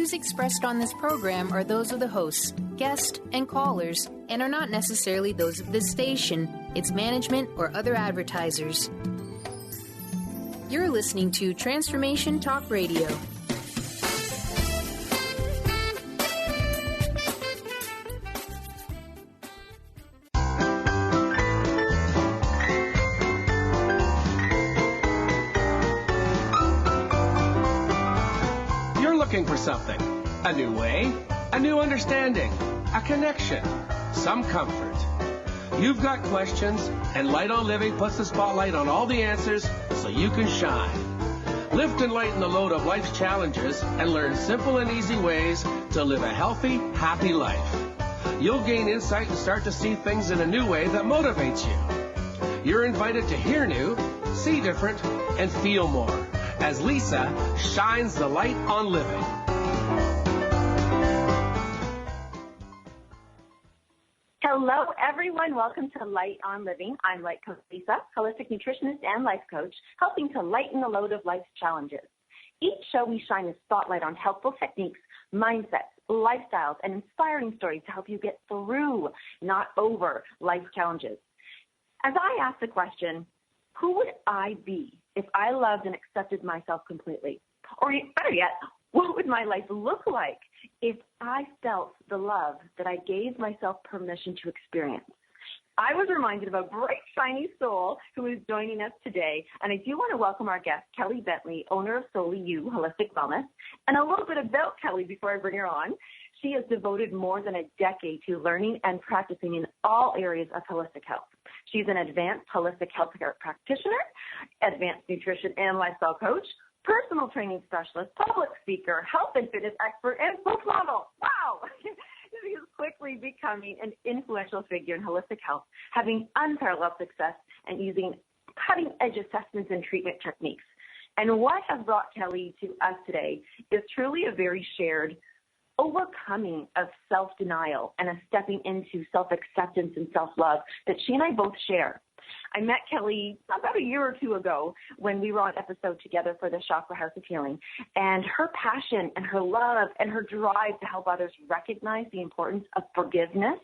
views expressed on this program are those of the hosts, guests, and callers, and are not necessarily those of this station, its management, or other advertisers. You're listening to Transformation Talk Radio. For something, a new way, a new understanding, a connection, some comfort. You've got questions, and Light on Living puts the spotlight on all the answers so you can shine. Lift and lighten the load of life's challenges and learn simple and easy ways to live a healthy, happy life. You'll gain insight and start to see things in a new way that motivates you. You're invited to hear new, see different, and feel more as Lisa shines the light on living. Hello, everyone. Welcome to Light on Living. I'm Light Coach Lisa, holistic nutritionist and life coach, helping to lighten the load of life's challenges. Each show, we shine a spotlight on helpful techniques, mindsets, lifestyles, and inspiring stories to help you get through, not over, life's challenges. As I ask the question, who would I be if I loved and accepted myself completely? Or better yet, what would my life look like if I felt the love that I gave myself permission to experience? I was reminded of a bright, shiny soul who is joining us today, and I do want to welcome our guest, Kelly Bentley, owner of Solely You Holistic Wellness. And a little bit about Kelly before I bring her on. She has devoted more than a decade to learning and practicing in all areas of holistic health. She's an advanced holistic health care practitioner, advanced nutrition and lifestyle coach, personal training specialist, public speaker, health and fitness expert, and book model. Wow! She is quickly becoming an influential figure in holistic health, having unparalleled success and using cutting-edge assessments and treatment techniques. And what has brought Kelly to us today is truly a very shared overcoming of self-denial and a stepping into self-acceptance and self-love that she and I both share. I met Kelly about a year or two ago when we were on episode together for the Chakra House of Healing, and her passion and her love and her drive to help others recognize the importance of forgiveness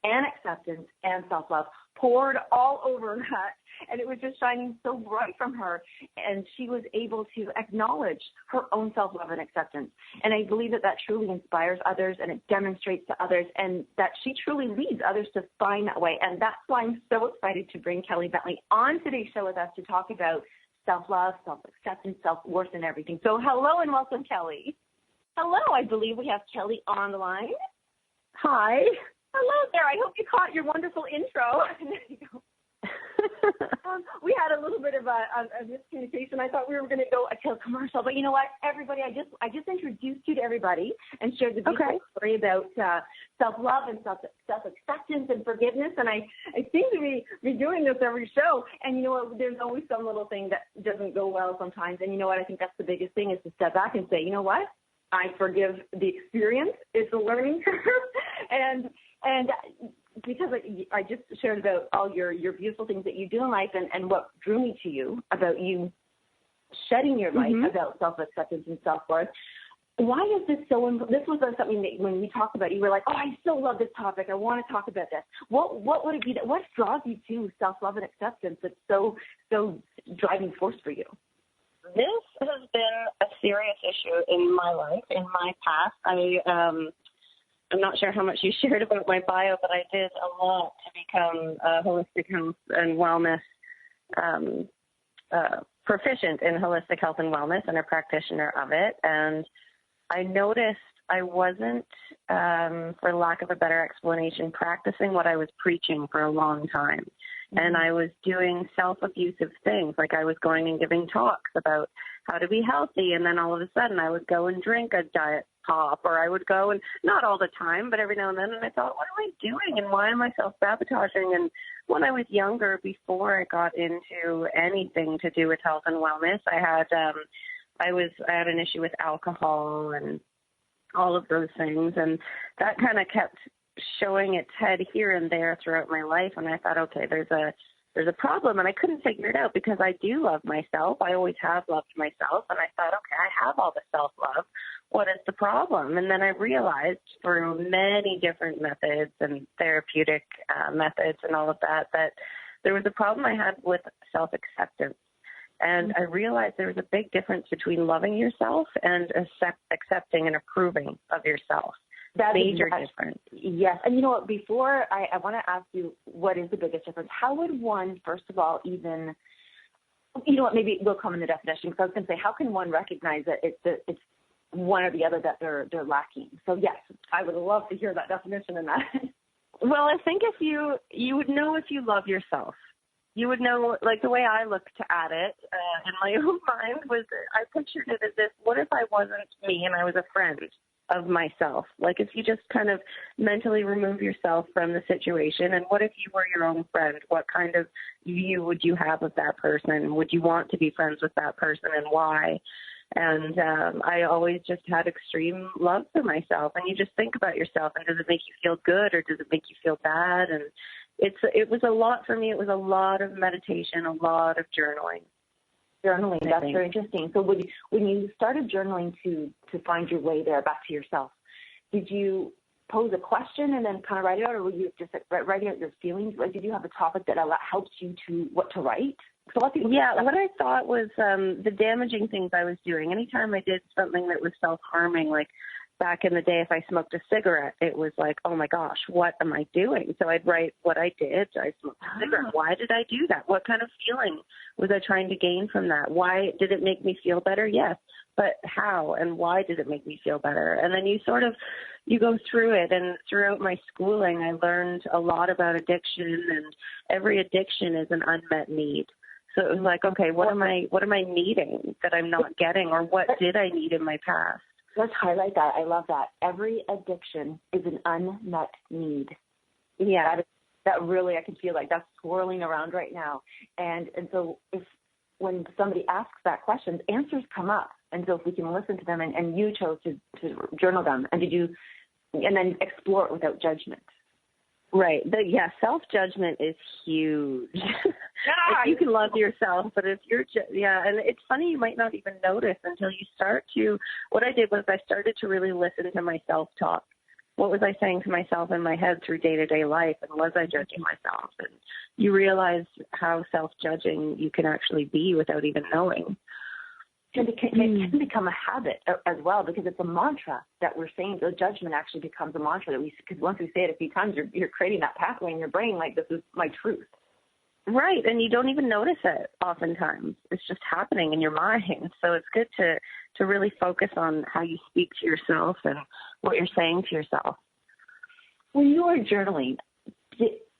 and acceptance and self-love poured all over that, and it was just shining so bright from her, and she was able to acknowledge her own self-love and acceptance. And I believe that that truly inspires others, and it demonstrates to others, and that she truly leads others to find that way. And that's why I'm so excited to bring Kelly Bentley on today's show with us to talk about self-love, self-acceptance, self-worth, and everything. So hello and welcome, Kelly. Hello, I believe we have Kelly on the line. Hi. Hello there. I hope you caught your wonderful intro. There you go. We had a little bit of a miscommunication. I thought we were going to go to a commercial, but you know what, everybody, I just introduced you to everybody and shared the beautiful story about self-love and self-acceptance and forgiveness, and I seem to be doing this every show, and you know what, there's always some little thing that doesn't go well sometimes, and you know what, I think that's the biggest thing is to step back and say, you know what, I forgive the experience. It's a learning curve, and because I just shared about all your beautiful things that you do in life and what drew me to you about you shedding your light about self-acceptance and self-worth. Why is this so important? This was something that when we talked about it, you were like, oh, I so love this topic. I want to talk about this. What would it be what draws you to self-love and acceptance that's so driving force for you? This has been a serious issue in my life, in my past. I'm not sure how much you shared about my bio, but I did a lot to become a holistic health and wellness proficient in holistic health and wellness and a practitioner of it. And I noticed I wasn't, for lack of a better explanation, practicing what I was preaching for a long time. And I was doing self-abusive things, like I was going and giving talks about how to be healthy, and then all of a sudden I would go and drink a diet pop, or I would go and, not all the time, but every now and then, and I thought, what am I doing, and why am I self-sabotaging? And when I was younger, before I got into anything to do with health and wellness, I had an issue with alcohol and all of those things, and that kind of kept showing its head here and there throughout my life, and I thought, okay, there's there's a problem, and I couldn't figure it out because I do love myself. I always have loved myself, and I thought, okay, I have all the self-love. What is the problem? And then I realized through many different methods and therapeutic methods and all of that, that there was a problem I had with self-acceptance. And I realized there was a big difference between loving yourself and accepting and approving of yourself. That's major difference. Yes. And you know what, before I want to ask you what is the biggest difference, how would one, first of all, even, you know what, maybe we'll come in the definition, because I was going to say, how can one recognize that it's one or the other that they're lacking? So yes, I would love to hear that definition in that. Well, I think if you would know if you love yourself. You would know, like the way I looked at it in my own mind was, I pictured it as this, what if I wasn't me and I was a friend of myself? Like if you just kind of mentally remove yourself from the situation, and what if you were your own friend? What kind of view would you have of that person? Would you want to be friends with that person, and why? And I always just had extreme love for myself. And you just think about yourself, and does it make you feel good or does it make you feel bad? And it was a lot for me. It was a lot of meditation, a lot of journaling. Journaling, that's very interesting. So when you started journaling to find your way there back to yourself, did you pose a question and then kind of write it out, or were you just writing out your feelings? Like, did you have a topic that helped you to what to write? So what I thought was the damaging things I was doing. Anytime I did something that was self-harming, like back in the day, if I smoked a cigarette, it was like, oh my gosh, what am I doing? So I'd write what I did. I smoked a cigarette. Why did I do that? What kind of feeling was I trying to gain from that? Why did it make me feel better? Yes. But how and why did it make me feel better? And then you go through it. And throughout my schooling, I learned a lot about addiction, and every addiction is an unmet need. So it was like, okay, what am I needing that I'm not getting, or what did I need in my past? Let's highlight that. I love that. Every addiction is an unmet need. Yeah. That really, I can feel like that's swirling around right now. And so when somebody asks that question, answers come up. And so if we can listen to them, and you chose to journal them, and then explore it without judgment. Right. Self-judgment is huge. You can love yourself, but if and it's funny, you might not even notice until you start to, what I did was I started to really listen to my self-talk. What was I saying to myself in my head through day-to-day life, and was I judging myself? And you realize how self-judging you can actually be without even knowing. It can become a habit as well, because it's a mantra that we're saying. The judgment actually becomes a mantra because once we say it a few times, you're creating that pathway in your brain, like, this is my truth. Right, and you don't even notice it oftentimes. It's just happening in your mind. So it's good to really focus on how you speak to yourself and what you're saying to yourself. When you are journaling,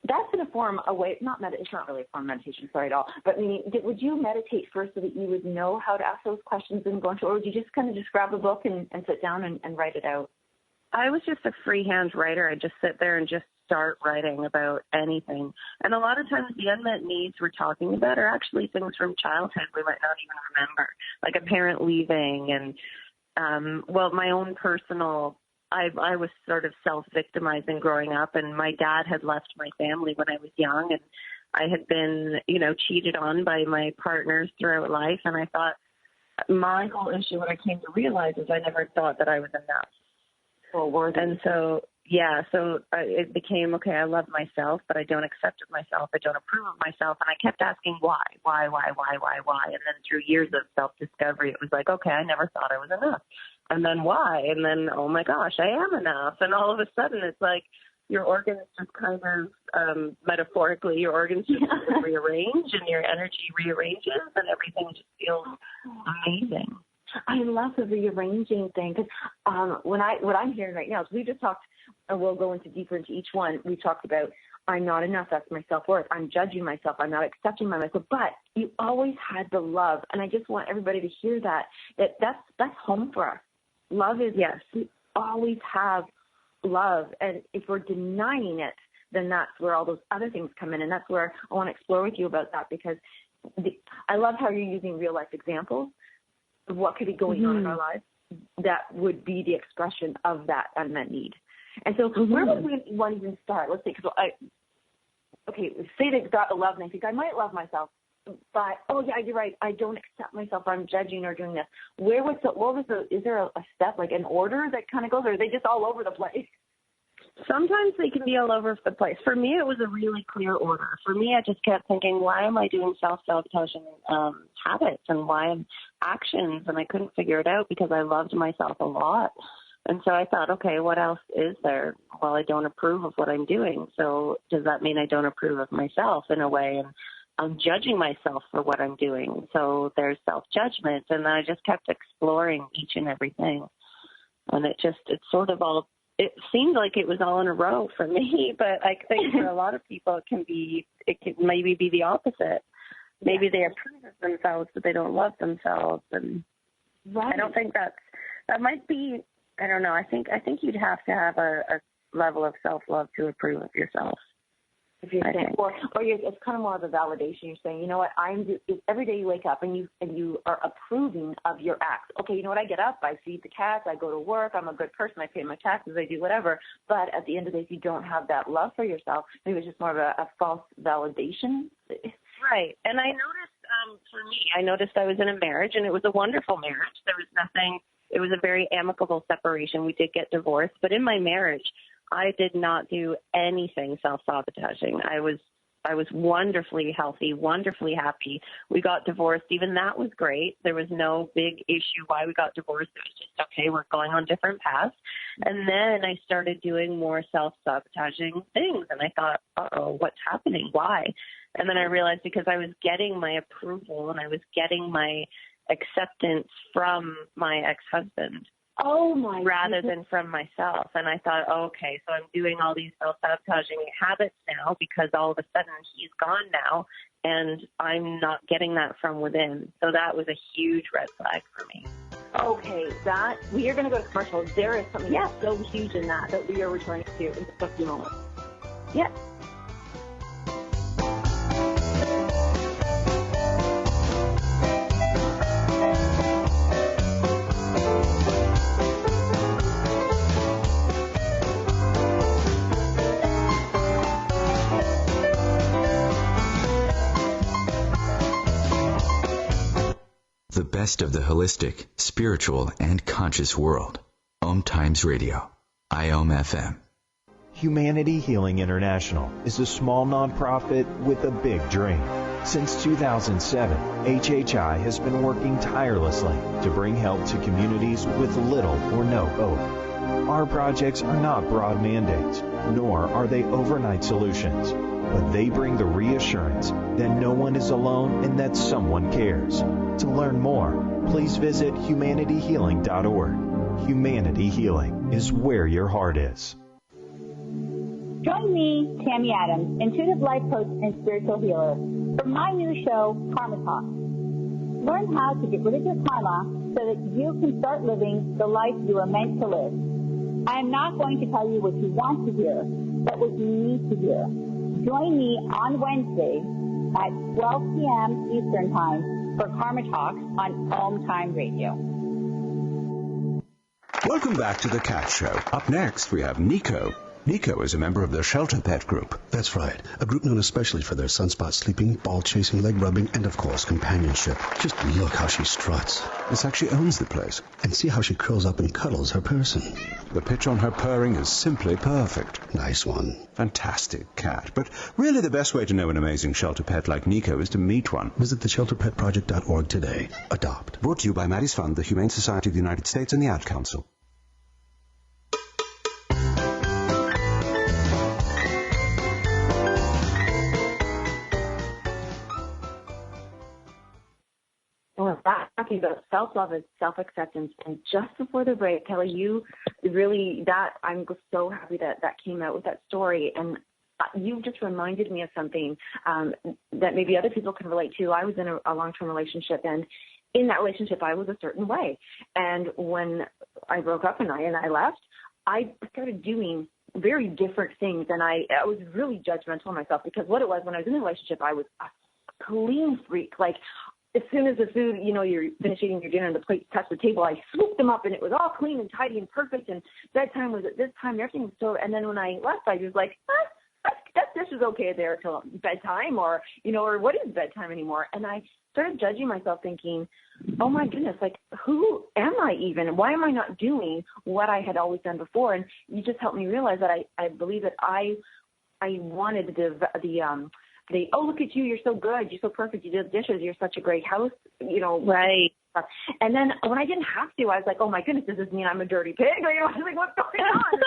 that's in a form, it's not really a form of meditation, sorry at all, but would you meditate first so that you would know how to ask those questions and go into, or would you just kind of just grab a book and sit down and write it out? I was just a freehand writer. I just sit there and just start writing about anything. And a lot of times the unmet needs we're talking about are actually things from childhood we might not even remember, like a parent leaving and, my own personal, I was sort of self-victimizing growing up, and my dad had left my family when I was young, and I had been, cheated on by my partners throughout life. And I thought my whole issue, what I came to realize, is I never thought that I was enough. And so, it became, okay, I love myself, but I don't accept of myself. I don't approve of myself. And I kept asking why. And then through years of self-discovery, it was like, okay, I never thought I was enough. And then why? And then, oh my gosh, I am enough. And all of a sudden it's like your organs just kind of, metaphorically, your organs just rearrange, and your energy rearranges, and everything just feels amazing. I love the rearranging thing, because what I'm hearing right now is we just talked, and we'll go deeper into each one. We talked about, I'm not enough, that's my self-worth. I'm judging myself, I'm not accepting myself. But you always had the love, and I just want everybody to hear that's home for us. Love is, yes, we always have love, and if we're denying it, then that's where all those other things come in, and that's where I want to explore with you about that, because I love how you're using real-life examples of what could be going on in our lives that would be the expression of that unmet need. And so where would we want to even start? Let's say, because okay, say they've got the love and I think I might love myself, but, oh, yeah, you're right, I don't accept myself, or I'm judging or doing this. Is there a step, like an order that kind of goes, or are they just all over the place? Sometimes they can be all over the place. For me, it was a really clear order. For me, I just kept thinking, why am I doing self-sabotaging habits and why am actions? And I couldn't figure it out because I loved myself a lot. And so I thought, okay, what else is there? Well, I don't approve of what I'm doing. So does that mean I don't approve of myself in a way? And I'm judging myself for what I'm doing. So there's self-judgment. And I just kept exploring each and everything. And it seemed like it was all in a row for me. But I think for a lot of people, it can maybe be the opposite. Maybe they approve of themselves, but they don't love themselves. And I don't think that might be, I don't know. I think you'd have to have a level of self-love to approve of yourself. If you're saying, it's kind of more of a validation. You're saying, you know what, every day you wake up and you are approving of your acts. Okay, you know what, I get up, I feed the cats, I go to work, I'm a good person, I pay my taxes, I do whatever. But at the end of the day, if you don't have that love for yourself, maybe it's just more of a false validation. Right. And I noticed I was in a marriage, and it was a wonderful marriage. There was nothing. It was a very amicable separation. We did get divorced, but in my marriage, I did not do anything self-sabotaging. I was wonderfully healthy, wonderfully happy. We got divorced. Even that was great. There was no big issue why we got divorced. It was just, okay, we're going on different paths. And then I started doing more self-sabotaging things, and I thought, uh-oh, what's happening? Why? And then I realized because I was getting my approval and I was getting my acceptance from my ex-husband. Oh, my rather goodness. than from myself. And I thought, okay, so I'm doing all these self-sabotaging habits now because all of a sudden he's gone now and I'm not getting that from within. So that was a huge red flag for me. Okay, we are going to go to commercials. There is something so huge in that we are returning to in just a few moments. Yeah. The best of the holistic, spiritual, and conscious world. Om Times Radio. IOM FM. Humanity Healing International is a small nonprofit with a big dream. Since 2007, HHI has been working tirelessly to bring help to communities with little or no hope. Our projects are not broad mandates, nor are they overnight solutions, but they bring the reassurance that no one is alone and that someone cares. To learn more, please visit humanityhealing.org. Humanity Healing is where your heart is. Join me, Tammy Adams, intuitive life coach and spiritual healer, for my new show, Karma Talk. Learn how to get rid of your karma so that you can start living the life you are meant to live. I am not going to tell you what you want to hear, but what you need to hear. Join me on Wednesday at 12 p.m. Eastern Time for Karma Talks on Om Time Radio. Welcome back to the Cat Show. Up next, we have Nico. Nico is a member of the Shelter Pet Group. That's right. A group known especially for their sunspot sleeping, ball chasing, leg rubbing, and of course, companionship. Just look how she struts. It's like she owns the place. And see how she curls up and cuddles her person. The pitch on her purring is simply perfect. Nice one. Fantastic cat. But really the best way to know an amazing shelter pet like Nico is to meet one. Visit theshelterpetproject.org today. Adopt. Brought to you by Maddie's Fund, the Humane Society of the United States, and the Ad Council. We're talking about self-love and self-acceptance. And just before the break, Kelly, you really, I'm so happy that came out with that story. And you just reminded me of something that maybe other people can relate to. I was in a long-term relationship, and in that relationship, I was a certain way. And when I broke up and I left, I started doing very different things. And I was really judgmental of myself, because what it was, when I was in the relationship, I was a clean freak. Like, as soon as the food, you're finished eating your dinner and the plates touch the table, I swooped them up and it was all clean and tidy and perfect, and bedtime was at this time and everything was so. And then when I left, I was like, that's this is okay there till bedtime, or, or what is bedtime anymore? And I started judging myself, thinking, oh my goodness, like, who am I even? Why am I not doing what I had always done before? And you just helped me realize that I believe that I wanted the oh, look at you, you're so good, you're so perfect, you did the dishes, you're such a great house, Right. And then when I didn't have to, I was like, oh my goodness, does this mean I'm a dirty pig? I was like, what's going on?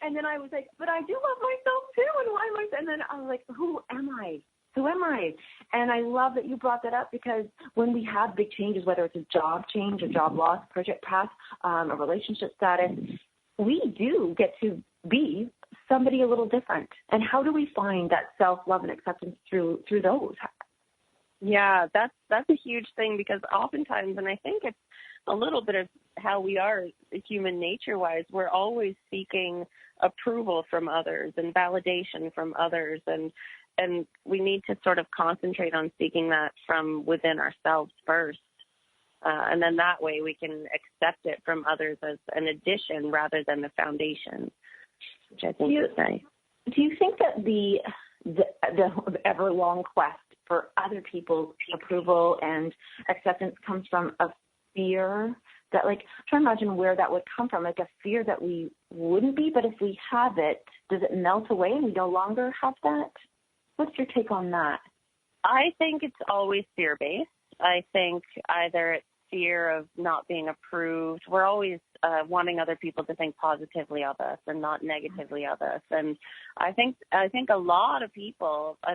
And then I was like, but I do love myself too, and why am I? And then I was like, who am I? Who am I? And I love that you brought that up, because when we have big changes, whether it's a job change, a job loss, project path, a relationship status, we do get to be somebody a little different. And how do we find that self-love and acceptance through those? Yeah, that's a huge thing, because oftentimes, and I think it's a little bit of how we are human nature-wise, we're always seeking approval from others and validation from others, and we need to sort of concentrate on seeking that from within ourselves first. And then that way we can accept it from others as an addition rather than the foundation, which I think is nice. Do you think that the ever-long quest for other people's approval and acceptance comes from a fear that, like, try to imagine where that would come from, like a fear that we wouldn't be, but if we have it, does it melt away and we no longer have that? What's your take on that? I think it's always fear-based. I think either it's fear of not being approved. We're always wanting other people to think positively of us and not negatively of us. And I think a lot of people, I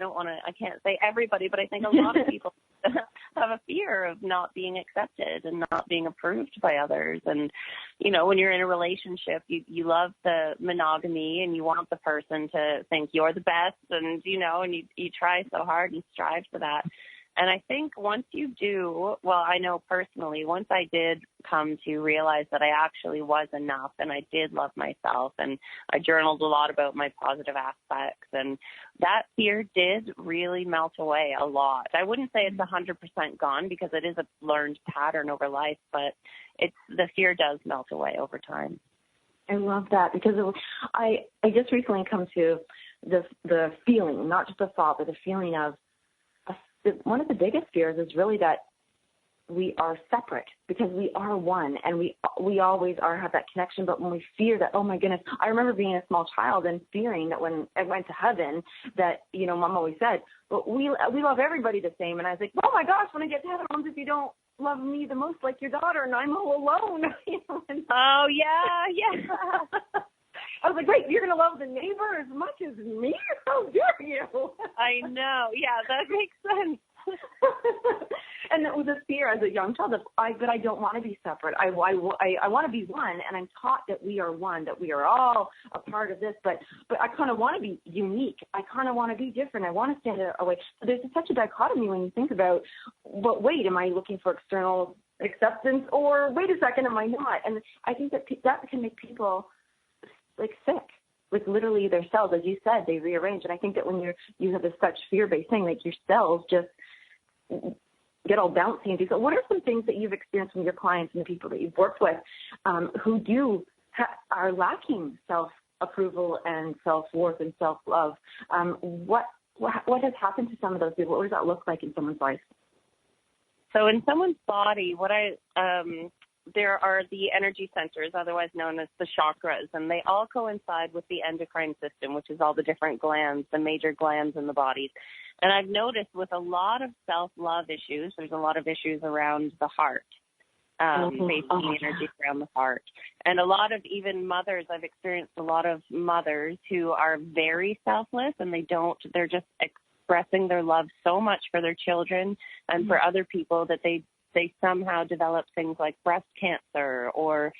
can't say everybody, but I think a lot of people have a fear of not being accepted and not being approved by others. And, when you're in a relationship, you love the monogamy and you want the person to think you're the best, and, and you try so hard and strive for that. And I think once you do, well, I know personally, once I did come to realize that I actually was enough and I did love myself, and I journaled a lot about my positive aspects, and that fear did really melt away a lot. I wouldn't say it's 100% gone, because it is a learned pattern over life, but the fear does melt away over time. I love that, because I just recently come to the feeling, not just the thought, but the feeling of, one of the biggest fears is really that we are separate, because we are one, and we always have that connection. But when we fear that, oh my goodness, I remember being a small child and fearing that when I went to heaven, that, Mom always said, but we love everybody the same. And I was like, oh my gosh, when I get to heaven, what if you don't love me the most like your daughter, and I'm all alone? Oh yeah. I was like, wait, you're going to love the neighbor as much as me? How dare you? I know. Yeah, that makes sense. And it was a fear as a young child of, but I don't want to be separate. I want to be one, and I'm taught that we are one, that we are all a part of this, but I kind of want to be unique. I kind of want to be different. I want to stand away. So there's such a dichotomy when you think about, but wait, am I looking for external acceptance, or wait a second, am I not? And I think that can make people like sick, like literally their cells, as you said, they rearrange. And I think that when you have this such fear-based thing, like your cells just get all bouncy and do so. What are some things that you've experienced from your clients and the people that you've worked with who are lacking self-approval and self-worth and self-love? What has happened to some of those people? What does that look like in someone's life? So in someone's body, there are the energy centers, otherwise known as the chakras, and they all coincide with the endocrine system, which is all the different glands, the major glands in the body. And I've noticed with a lot of self-love issues, there's a lot of issues around the heart, based on the energy around the heart. And a lot of even mothers, I've experienced a lot of mothers who are very selfless, and they're just expressing their love so much for their children and for other people that they somehow develop things like breast cancer or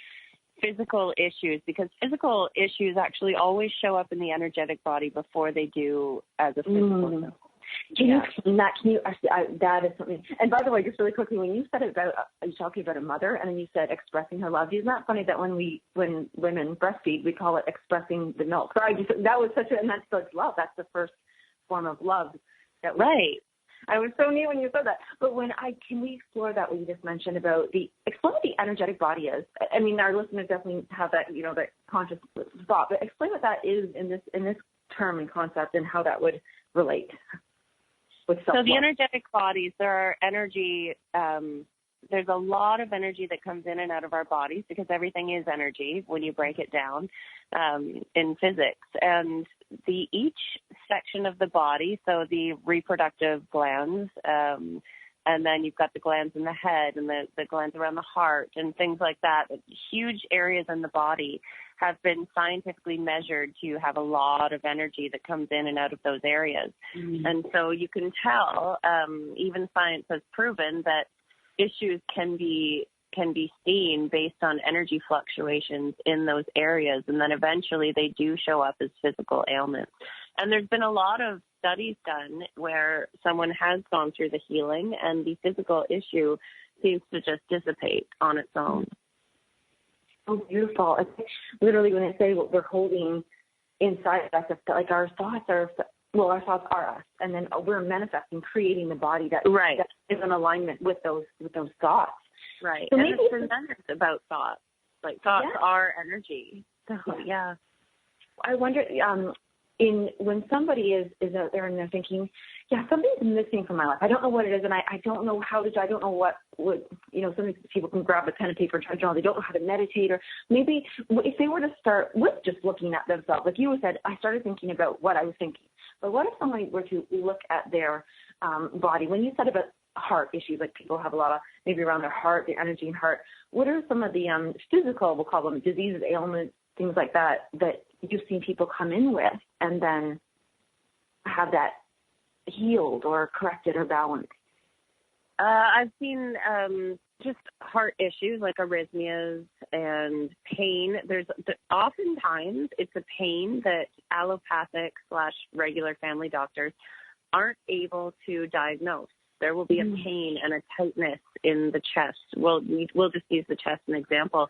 physical issues, because physical issues actually always show up in the energetic body before they do as a physical. That is something. And by the way, just really quickly, when you said about, you talking about a mother, and then you said expressing her love, isn't that funny that when women breastfeed, we call it expressing the milk? Sorry, that was and that's like love. That's the first form of love. Right. I was so neat when you said that. But can we explore that, what you just mentioned about explain what the energetic body is? I mean, our listeners definitely have that, that conscious thought, but explain what that is in this term and concept and how that would relate with self-love. So the energetic bodies, there are energy, there's a lot of energy that comes in and out of our bodies because everything is energy when you break it down in physics. And each section of the body, so the reproductive glands, and then you've got the glands in the head and the glands around the heart and things like that. Huge areas in the body have been scientifically measured to have a lot of energy that comes in and out of those areas. Mm-hmm. And so you can tell, even science has proven that issues can be seen based on energy fluctuations in those areas, and then eventually they do show up as physical ailments. And there's been a lot of studies done where someone has gone through the healing and the physical issue seems to just dissipate on its own. Oh, beautiful. Literally, when I say what we're holding inside us, like our thoughts are us, and then we're manifesting, creating the body that is in alignment with those thoughts. Right. So and maybe it's tremendous about thoughts. Like thoughts are energy. So yeah. I wonder, when somebody is out there and they're thinking, something's missing from my life. I don't know what it is, and I don't know how to. I don't know what would, some people can grab a pen and paper and try to draw. They don't know how to meditate, or maybe if they were to start with just looking at themselves, like you said, I started thinking about what I was thinking. But what if someone were to look at their body? When you said about heart issues, like people have a lot of maybe around their heart, their energy and heart. What are some of the physical, we'll call them diseases, ailments, things like that you've seen people come in with and then have that healed or corrected or balanced? I've seen just heart issues like arrhythmias and pain. Oftentimes it's a pain that allopathic / regular family doctors aren't able to diagnose. There will be a pain and a tightness in the chest. We'll just use the chest as an example.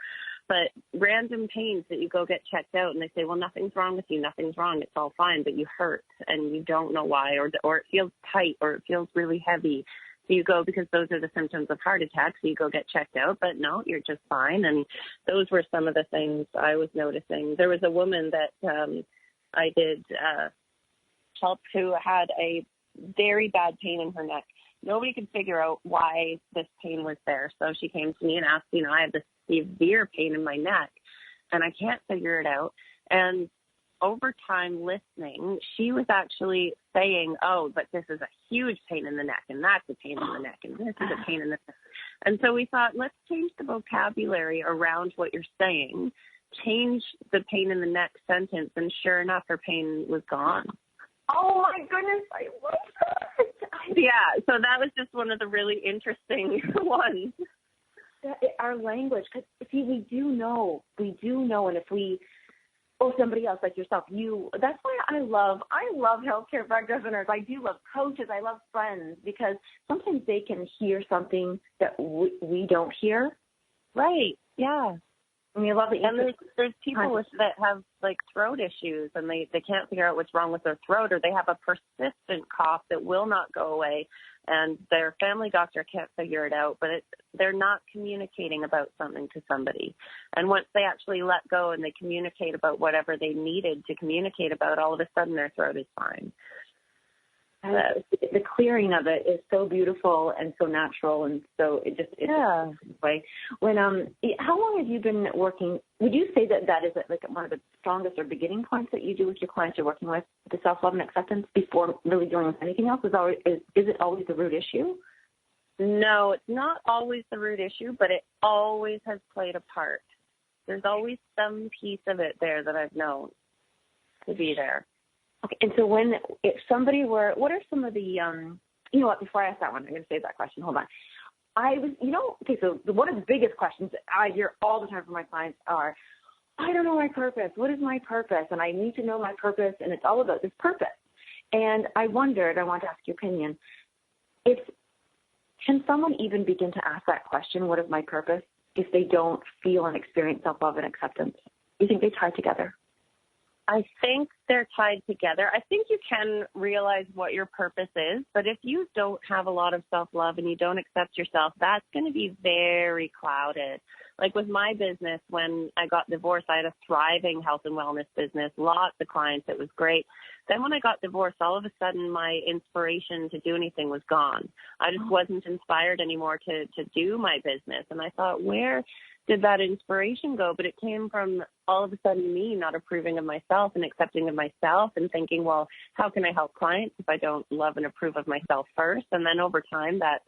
But random pains that you go get checked out and they say, well, nothing's wrong with you, nothing's wrong, it's all fine, but you hurt and you don't know why, or it feels tight or it feels really heavy. So you go because those are the symptoms of heart attack, so you go get checked out, but no, you're just fine. And those were some of the things I was noticing. There was a woman that I did help who had a very bad pain in her neck. Nobody could figure out why this pain was there. So she came to me and asked, I have this severe pain in my neck and I can't figure it out. And over time listening, she was actually saying, oh, but this is a huge pain in the neck and that's a pain in the neck and this is a pain in the neck. And so we thought, let's change the vocabulary around what you're saying, change the pain in the neck sentence, and sure enough, her pain was gone. Oh, my goodness, I love that. Yeah, so that was just one of the really interesting ones. Our language, because, see, we do know, and if we, somebody else like yourself, that's why I love healthcare practitioners. I do love coaches. I love friends, because sometimes they can hear something that we don't hear. Right, yeah. And you love it. And there's people that have like throat issues and they can't figure out what's wrong with their throat, or they have a persistent cough that will not go away and their family doctor can't figure it out, but they're not communicating about something to somebody. And once they actually let go and they communicate about whatever they needed to communicate about, all of a sudden their throat is fine. The clearing of it is so beautiful and so natural, and so it's way. When how long have you been working? Would you say that is like one of the strongest or beginning points that you do with your clients you're working with, the self-love and acceptance, before really dealing with anything else? Is it always the root issue? No, it's not always the root issue, but it always has played a part. There's always some piece of it there that I've known to be there. Okay, and so if somebody were, what are some of the, before I ask that one, I'm going to save that question. Hold on. So one of the biggest questions that I hear all the time from my clients are, I don't know my purpose. What is my purpose? And I need to know my purpose, and it's all about this purpose. And I wondered, I want to ask your opinion, can someone even begin to ask that question, what is my purpose, if they don't feel and experience self-love and acceptance? Do you think they tie together? I think they're tied together. I think you can realize what your purpose is, but if you don't have a lot of self-love and you don't accept yourself, that's going to be very clouded. like with my business, when I got divorced, I had a thriving health and wellness business, lots of clients. It was great. Then when I got divorced, all of a sudden my inspiration to do anything was gone. I just wasn't inspired anymore to do my business. And I thought, where did that inspiration go? But it came from all of a sudden me not approving of myself and accepting of myself and thinking, well, how can I help clients if I don't love and approve of myself first? And then over time that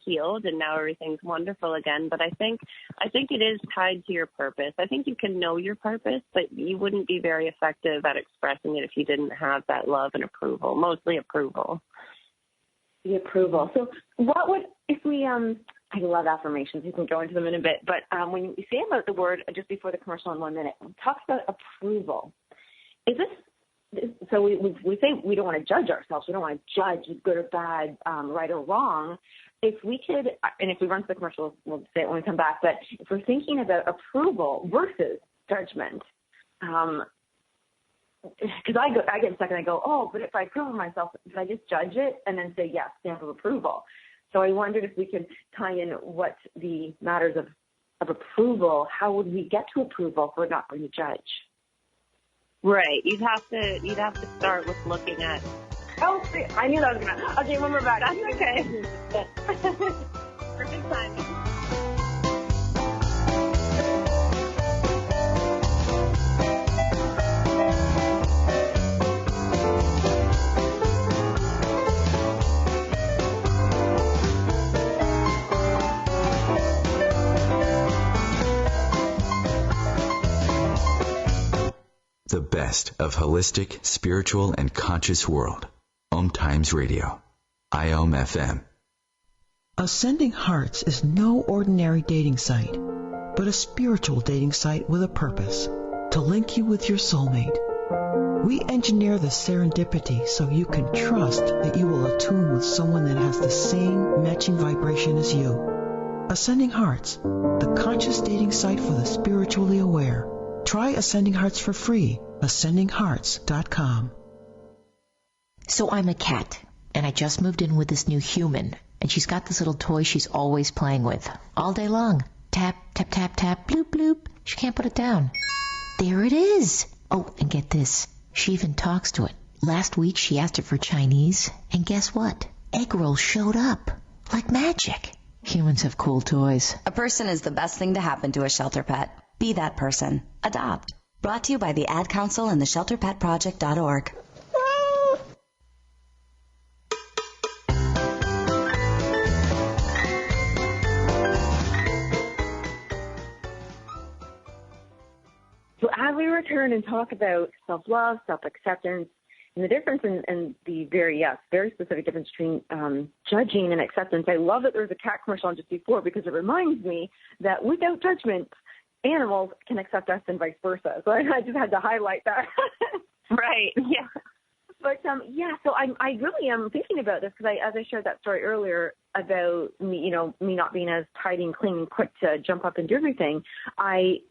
healed, and now everything's wonderful again. But I think it is tied to your purpose. I think you can know your purpose, but you wouldn't be very effective at expressing it if you didn't have that love and approval, mostly approval. The approval. So what would, if we, I love affirmations. You can go into them in a bit. But when you say about the word just before the commercial in 1 minute, talk about approval. Is this, so we say we don't want to judge ourselves. We don't want to judge good or bad, right or wrong. If we could, and if we run to the commercial, we'll say it when we come back, but if we're thinking about approval versus judgment, because I get stuck and I go, oh, but if I approve of myself, did I just judge it and then say yes, stamp of approval? So I wondered if we could tie in what the matters of approval, how would we get to approval if we're not going to judge? Right. You'd have to start with looking at. Oh, I knew that was gonna. Okay, when we're back. That's okay. Perfect timing. The best of holistic, spiritual, and conscious world. Om Times Radio. IOM FM. Ascending Hearts is no ordinary dating site, but a spiritual dating site with a purpose, to link you with your soulmate. We engineer the serendipity so you can trust that you will attune with someone that has the same matching vibration as you. Ascending Hearts, the conscious dating site for the spiritually aware. Try Ascending Hearts for free. AscendingHearts.com. So I'm a cat, and I just moved in with this new human, and she's got this little toy she's always playing with, all day long. Tap, tap, tap, tap, bloop, bloop. She can't put it down. There it is. Oh, and get this. She even talks to it. Last week she asked it for Chinese, and guess what? Egg rolls showed up. Like magic. Humans have cool toys. A person is the best thing to happen to a shelter pet. Be that person. Adopt. Brought to you by the Ad Council and the ShelterPetProject.org. So as we return and talk about self-love, self-acceptance, and the difference in the very specific difference between judging and acceptance, I love that there was a cat commercial on just before because it reminds me that without judgment, animals can accept us and vice versa. So I just had to highlight that. Right, yeah. But, so I really am thinking about this because as I shared that story earlier about me, me not being as tidy and clean and quick to jump up and do everything, I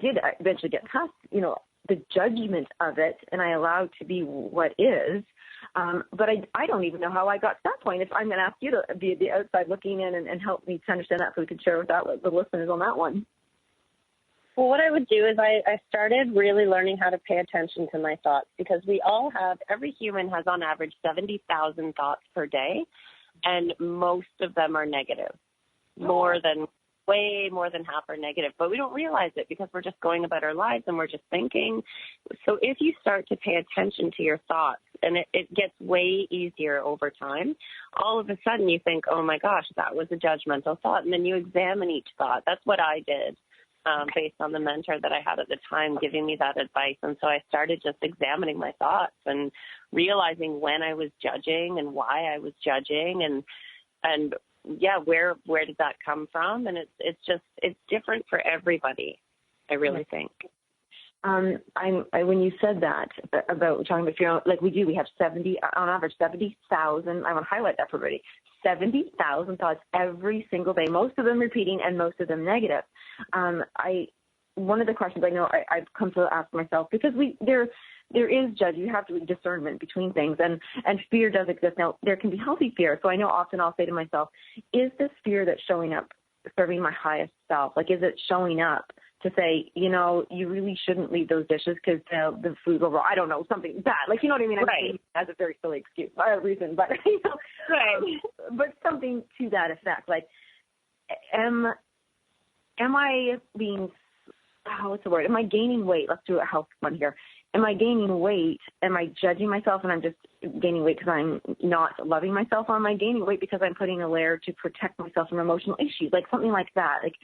did eventually get past, the judgment of it, and I allowed to be what is. But I don't even know how I got to that point. If I'm going to ask you to be the outside looking in and help me to understand that so we can share with the listeners on that one. Well, what I would do is I started really learning how to pay attention to my thoughts because every human has on average 70,000 thoughts per day, and most of them are negative, way more than half are negative. But we don't realize it because we're just going about our lives and we're just thinking. So if you start to pay attention to your thoughts, and it gets way easier over time, all of a sudden you think, oh my gosh, that was a judgmental thought. And then you examine each thought. That's what I did. Based on the mentor that I had at the time giving me that advice. And so I started just examining my thoughts and realizing when I was judging and why I was judging and where did that come from? And it's different for everybody, I really think. When you said that about talking about we have 70, on average 70,000, I want to highlight that for everybody, 70,000 thoughts every single day, most of them repeating and most of them negative. One of the questions I know I've come to ask myself, because there is judgment, you have to discernment between things, and fear does exist. Now, there can be healthy fear, so I know often I'll say to myself, is this fear that's showing up serving my highest self? Like, is it showing up to say, you know, you really shouldn't leave those dishes because the food will raw? I don't know, something bad. Like, you know what I mean? Right. That's a very silly excuse, reason, but, you know, right. But something to that effect. Like, am I being, what's the word? Am I gaining weight? Let's do a health one here. Am I gaining weight? Am I judging myself and I'm just gaining weight because I'm not loving myself? Or am I gaining weight because I'm putting a layer to protect myself from emotional issues? Like something like that. Like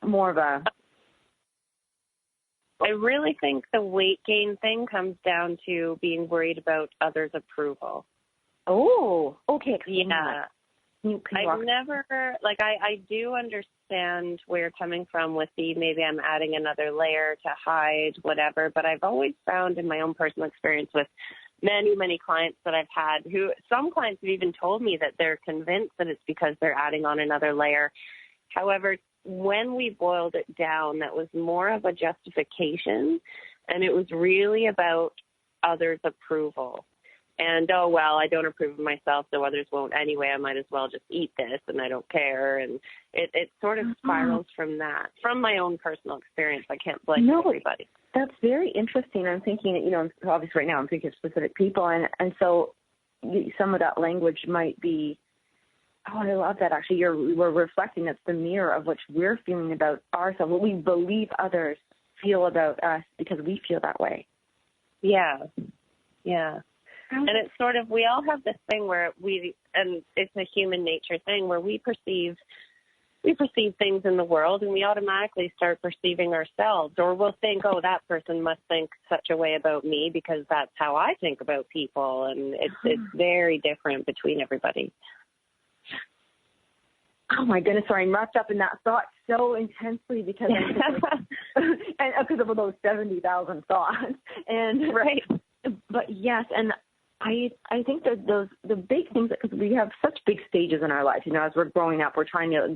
more of a... I really think the weight gain thing comes down to being worried about others' approval. Oh, okay. Yeah. I've never, like, I do understand where you're coming from with the maybe I'm adding another layer to hide, whatever, but I've always found in my own personal experience with many, many clients that I've had who, some clients have even told me that they're convinced that it's because they're adding on another layer. However, when we boiled it down, that was more of a justification, and it was really about others' approval. And, oh, well, I don't approve of myself, so others won't anyway. I might as well just eat this, and I don't care. And it sort of spirals from that, from my own personal experience. I can't blame everybody. That's very interesting. I'm thinking, you know, obviously right now I'm thinking of specific people, and so some of that language might be, oh, I love that, actually. We're reflecting that's the mirror of what we're feeling about ourselves, what we believe others feel about us because we feel that way. Yeah, yeah. And it's sort of, we all have this thing where and it's a human nature thing where we perceive things in the world and we automatically start perceiving ourselves, or we'll think, oh, that person must think such a way about me because that's how I think about people. And it's very different between everybody. Oh my goodness, sorry, I'm wrapped up in that thought so intensely because of those 70,000 thoughts. And right. But yes, and I think that the big things, because we have such big stages in our life, you know, as we're growing up, we're trying to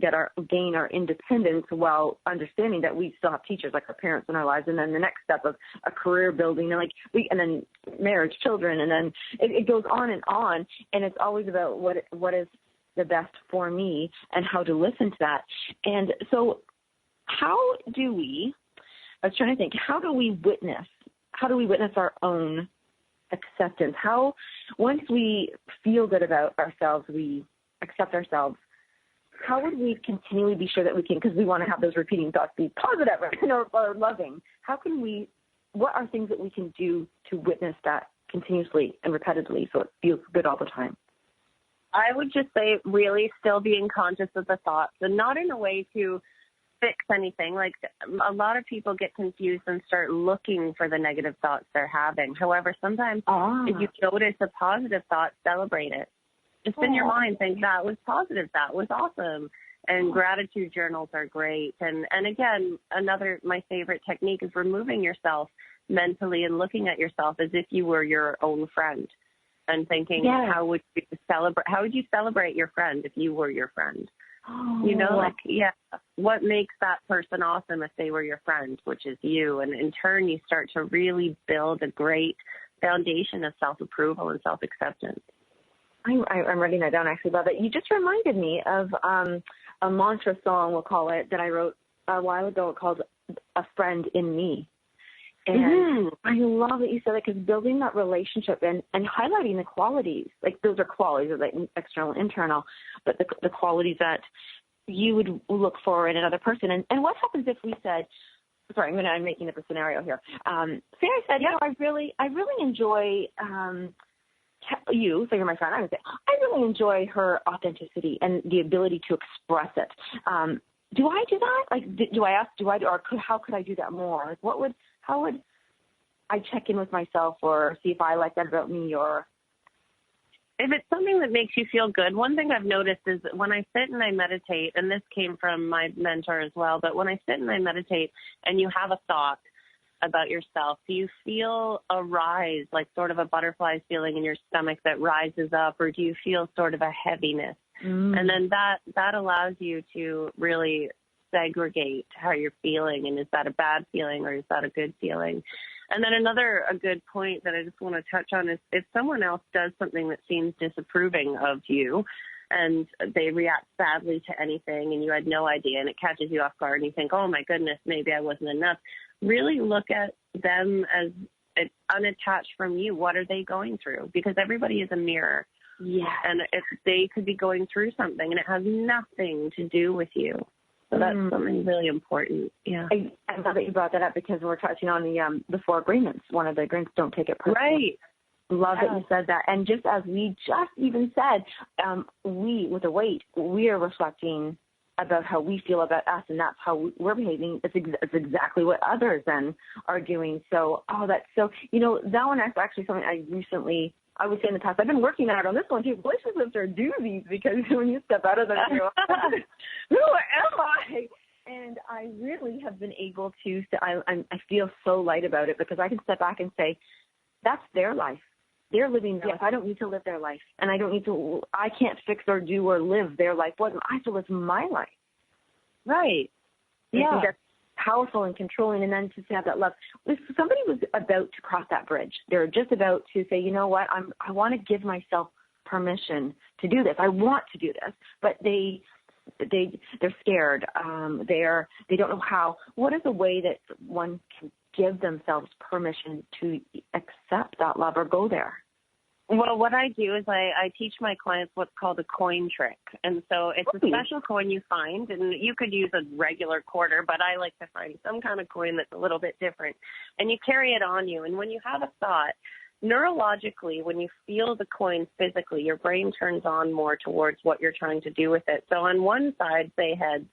gain our independence while understanding that we still have teachers like our parents in our lives, and then the next step of a career building, and then marriage, children, and then it goes on, and it's always about what is the best for me and how to listen to that. And so, I was trying to think, how do we witness our own acceptance? How, once we feel good about ourselves, we accept ourselves, how would we continually be sure that we can, because we want to have those repeating thoughts be positive or loving, what are things that we can do to witness that continuously and repetitively so it feels good all the time? I would just say really still being conscious of the thoughts, and not in a way to fix anything. Like, a lot of people get confused and start looking for the negative thoughts they're having. However, sometimes if you notice a positive thought, celebrate it. Just in your mind, think that was positive, that was awesome. And gratitude journals are great. And again, my favorite technique is removing yourself mentally and looking at yourself as if you were your own friend, and thinking, how would you celebrate your friend if you were your friend? You know, what makes that person awesome if they were your friend, which is you. And in turn, you start to really build a great foundation of self-approval and self-acceptance. I'm writing that down. I actually love it. You just reminded me of a mantra song, we'll call it, that I wrote a while ago called A Friend in Me. And I love that you said that, because building that relationship and highlighting the qualities, like those are qualities, like external and internal, but the qualities that you would look for in another person. And what happens if we said, sorry, I'm making up a scenario here. Say I said, I really enjoy you, so you're my friend. I would say, I really enjoy her authenticity and the ability to express it. Do I do that? Like, how could I do that more? Like, how would I check in with myself or see if I like that about me? Or if it's something that makes you feel good, one thing I've noticed is that when I sit and I meditate, and this came from my mentor as well, but when I sit and I meditate and you have a thought about yourself, do you feel a rise, like sort of a butterfly feeling in your stomach that rises up, or do you feel sort of a heaviness? And then that allows you to really segregate how you're feeling, and is that a bad feeling or is that a good feeling? And then a good point that I just want to touch on is if someone else does something that seems disapproving of you, and they react badly to anything and you had no idea and it catches you off guard and you think, oh my goodness, maybe I wasn't enough. Really look at them as unattached from you. What are they going through? Because everybody is a mirror. Yeah. And if they could be going through something and it has nothing to do with you. So that's something really important. Yeah. I love that you brought that up because we're touching on the 4 agreements. One of the agreements, don't take it personally. Right. Love that you said that. And just as we just even said, we, with the weight, we are reflecting about how we feel about us, and that's how we're behaving. It's exactly what others then are doing. So, that's so, that one is actually something I would say in the past, I've been working out on this one too. Relationships are doozies because when you step out of them, you're like, who am I? And I really have been able to, I feel so light about it because I can step back and say, that's their life. They're living their life. I don't need to live their life. And I can't fix or do or live their life. I have to live my life. Right. Yeah. I think that's powerful and controlling, and then to have that love. If somebody was about to cross that bridge, they're just about to say, you know what, I want to give myself permission to do this. I want to do this, but they're scared. They don't know how. What is a way that one can give themselves permission to accept that love or go there? Well, what I do is I teach my clients what's called a coin trick. And so it's a special coin you find, and you could use a regular quarter, but I like to find some kind of coin that's a little bit different. And you carry it on you. And when you have a thought, neurologically, when you feel the coin physically, your brain turns on more towards what you're trying to do with it. So on one side, say heads,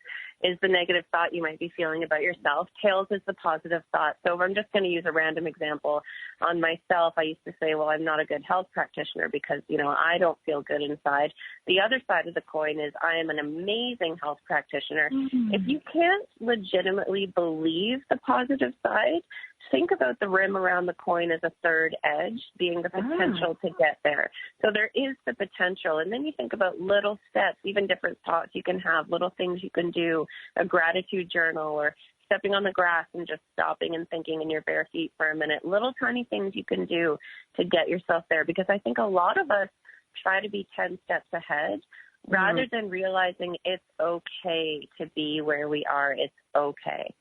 is the negative thought you might be feeling about yourself. Tails is the positive thought. So I'm just going to use a random example on myself. I used to say, well, I'm not a good health practitioner because, I don't feel good inside. The other side of the coin is I am an amazing health practitioner. Mm-hmm. If you can't legitimately believe the positive side, think about the rim around the coin as a third edge being the potential to get there. So there is the potential. And then you think about little steps, even different thoughts you can have, little things you can do, a gratitude journal or stepping on the grass and just stopping and thinking in your bare feet for a minute, little tiny things you can do to get yourself there. Because I think a lot of us try to be 10 steps ahead rather than realizing it's okay to be where we are. It's okay.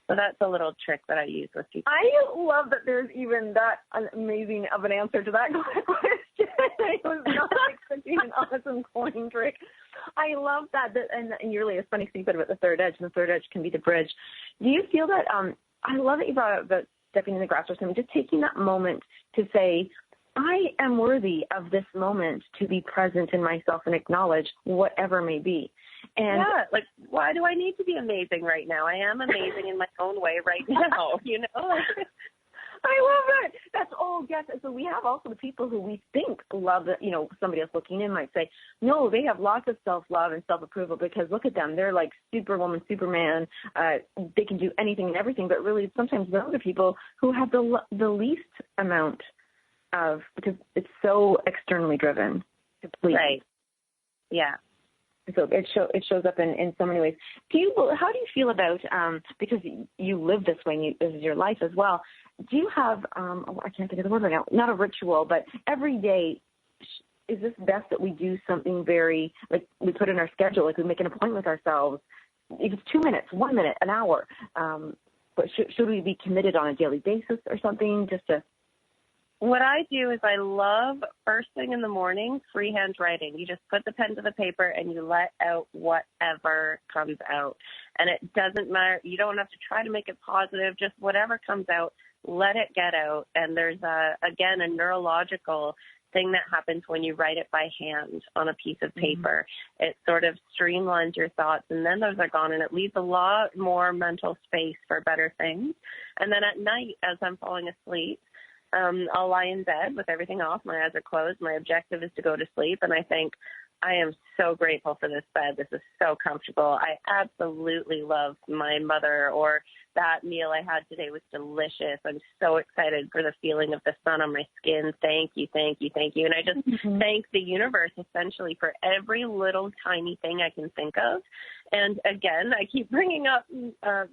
So that's a little trick that I use with people. I love that there's even that amazing of an answer to that question. I was not expecting an awesome coin trick. I love that. And you're really, it's funny you said about the third edge, and the third edge can be the bridge. Do you feel that, I love that you brought up about stepping in the grass or something, just taking that moment to say, I am worthy of this moment to be present in myself and acknowledge whatever may be. And why do I need to be amazing right now? I am amazing in my own way right now, I love it. That's all. Yes. So we have also the people who we think love that, somebody else looking in might say, no, they have lots of self-love and self-approval because look at them. They're like Superwoman, Superman. They can do anything and everything. But really, sometimes those are people who have the least amount of, because it's so externally driven. Completely. Right. Yeah. So it shows up in so many ways. How do you feel about, because you live this way, this is your life as well, do you have, I can't think of the word right now, not a ritual, but every day, is this best that we do something very, like we put in our schedule, like we make an appointment with ourselves, if it's 2 minutes, 1 minute, an hour, but should we be committed on a daily basis or something just to? What I do is I love first thing in the morning, freehand writing. You just put the pen to the paper and you let out whatever comes out. And it doesn't matter. You don't have to try to make it positive. Just whatever comes out, let it get out. And there's, again, a neurological thing that happens when you write it by hand on a piece of paper. Mm-hmm. It sort of streamlines your thoughts, and then those are gone, and it leaves a lot more mental space for better things. And then at night, as I'm falling asleep, I'll lie in bed with everything off. My eyes are closed. My objective is to go to sleep. And I think, I am so grateful for this bed. This is so comfortable. I absolutely love my mother, or that meal I had today was delicious. I'm so excited for the feeling of the sun on my skin. Thank you, thank you, thank you. And I just thank the universe essentially for every little tiny thing I can think of. And again, I keep bringing up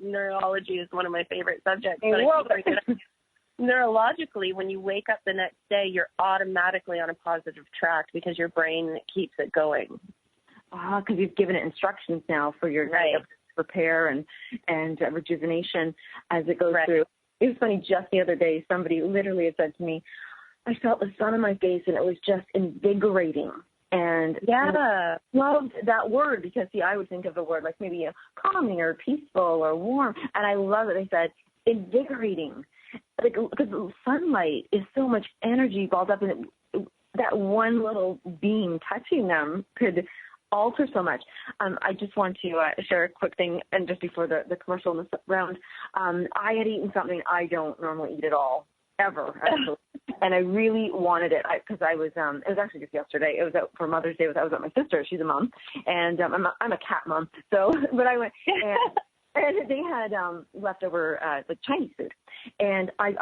neurology is one of my favorite subjects. I love it. neurologically, when you wake up the next day, you're automatically on a positive track because your brain keeps it going. Because you've given it instructions now for your right. repair and rejuvenation as it goes through. It was funny, just the other day, somebody literally had said to me, I felt the sun on my face and it was just invigorating. And I loved that word because, see, I would think of the word like maybe calming or peaceful or warm. And I love it. They said invigorating. Because sunlight is so much energy balled up in it. That one little beam touching them could alter so much. I just want to share a quick thing, and just before the commercial in this round, I had eaten something I don't normally eat at all, ever, actually. And I really wanted it because I was, it was actually just yesterday. It was out for Mother's Day. I was at my sister. She's a mom, and I'm a cat mom. So, but I went, and they had leftover like Chinese food. And I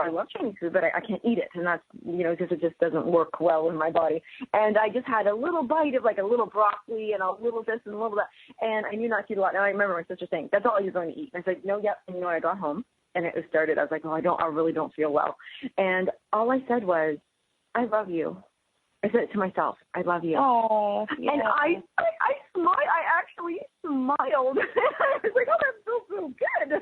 love Chinese food, but I can't eat it. And that's, because it just doesn't work well in my body. And I just had a little bite of like a little broccoli and a little this and a little that. And I knew not to eat a lot. And I remember my sister saying, that's all you're going to eat. And I said, no, yep. And I got home and it was started. I was like, I really don't feel well. And all I said was, I love you. I said it to myself. I love you. Oh, yeah. And I smiled. I actually smiled. I was like, that feels so good.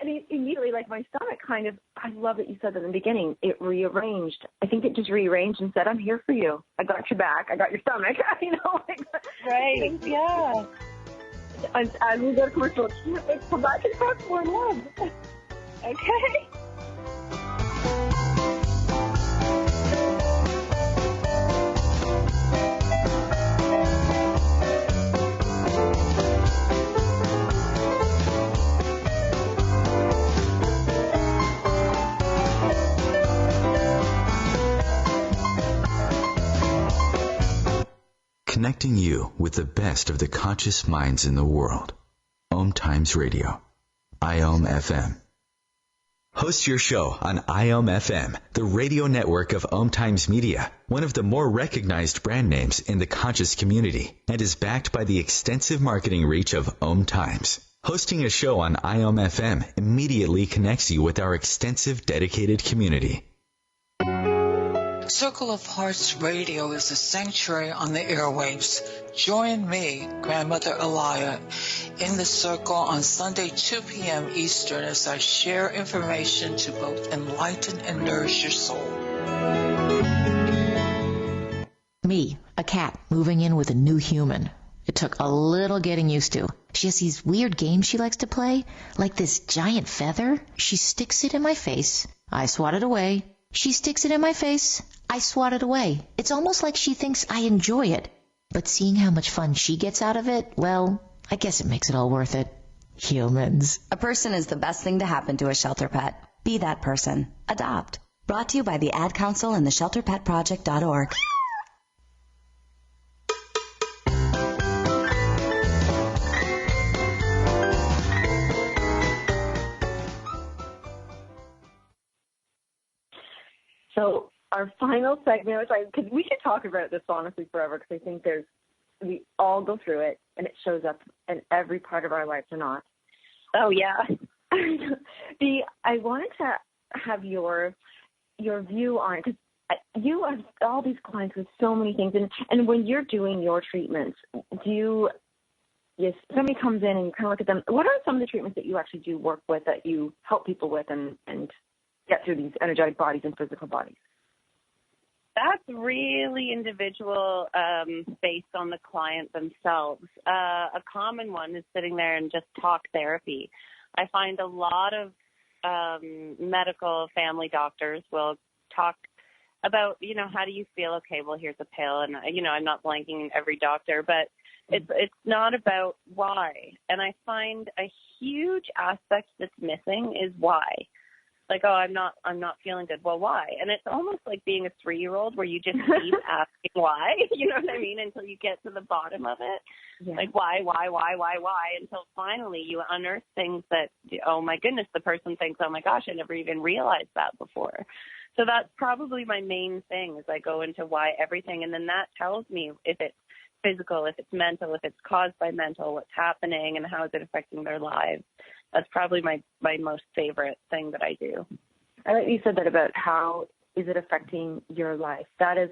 And immediately, like my stomach kind of, I love that you said that in the beginning, it rearranged. I think it just rearranged and said, I'm here for you. I got your back. I got your stomach. Right. Yeah. As we go to commercial, let's come back and talk more love. Okay. Connecting you with the best of the conscious minds in the world. Om Times Radio. IOM FM. Host your show on IOM FM, the radio network of Om Times Media, one of the more recognized brand names in the conscious community, and is backed by the extensive marketing reach of Om Times. Hosting a show on IOM FM immediately connects you with our extensive dedicated community. Circle of Hearts Radio is a sanctuary on the airwaves. Join me, Grandmother Elia, in the circle on Sunday, 2 p.m. Eastern as I share information to both enlighten and nourish your soul. Me, a cat, moving in with a new human. It took a little getting used to. She has these weird games she likes to play, like this giant feather. She sticks it in my face. I swat it away. She sticks it in my face. I swat it away. It's almost like she thinks I enjoy it. But seeing how much fun she gets out of it, well, I guess it makes it all worth it. Humans. A person is the best thing to happen to a shelter pet. Be that person. Adopt. Brought to you by the Ad Council and the shelterpetproject.org. So our final segment, because we could talk about this honestly forever, because I think we all go through it, and it shows up in every part of our lives or not. Oh, yeah. I wanted to have your view on it, because you have all these clients with so many things, and when you're doing your treatments, somebody comes in and you kind of look at them, what are some of the treatments that you actually do work with, that you help people with and get through these energetic bodies and physical bodies? That's really individual, based on the client themselves. A common one is sitting there and just talk therapy. I find a lot of medical family doctors will talk about, how do you feel? Okay, well, here's a pill. And, I'm not blanking every doctor, but it's not about why. And I find a huge aspect that's missing is why. Like, I'm not feeling good. Well, why? And it's almost like being a 3-year-old where you just keep asking why, you know what I mean, until you get to the bottom of it. Yeah. Like, why, until finally you unearth things that, oh my goodness, the person thinks, oh my gosh, I never even realized that before. So that's probably my main thing, is I go into why everything, and then that tells me if it's physical, if it's mental, if it's caused by mental, what's happening and how is it affecting their lives. That's probably my most favorite thing that I do. I like you said that about how is it affecting your life. That is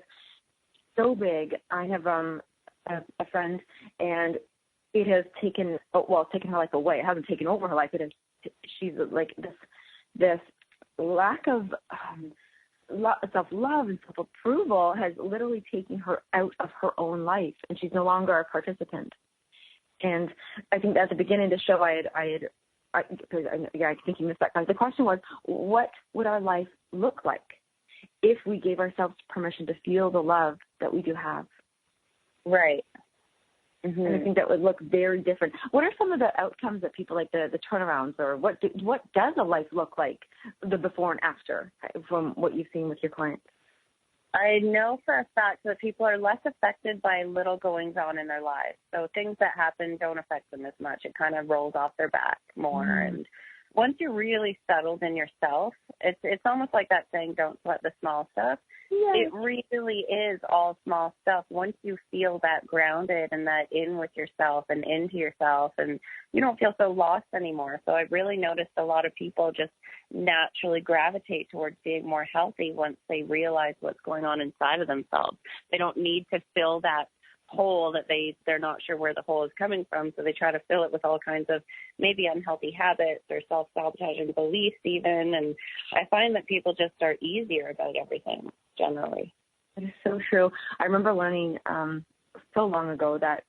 so big. I have a friend, and it has taken her life away. It hasn't taken over her life. She's like this lack of self-love and self-approval has literally taken her out of her own life, and she's no longer a participant. And I think at the beginning of the show, I think you missed that. The question was, what would our life look like if we gave ourselves permission to feel the love that we do have? Right. Mm-hmm. And I think that would look very different. What are some of the outcomes that people like the turnarounds, or what does a life look like, the before and after, from what you've seen with your clients? I know for a fact that people are less affected by little goings on in their lives. So things that happen don't affect them as much. It kind of rolls off their back more. Mm-hmm. And once you're really settled in yourself, it's almost like that saying, don't sweat the small stuff. Yes. It really is all small stuff. Once you feel that grounded and that in with yourself and into yourself, and you don't feel so lost anymore. So I've really noticed a lot of people just naturally gravitate towards being more healthy once they realize what's going on inside of themselves. They don't need to fill that hole that they're not sure where the hole is coming from, so they try to fill it with all kinds of maybe unhealthy habits or self-sabotaging beliefs even, and I find that people just are easier about everything generally. That is so true. I remember learning so long ago that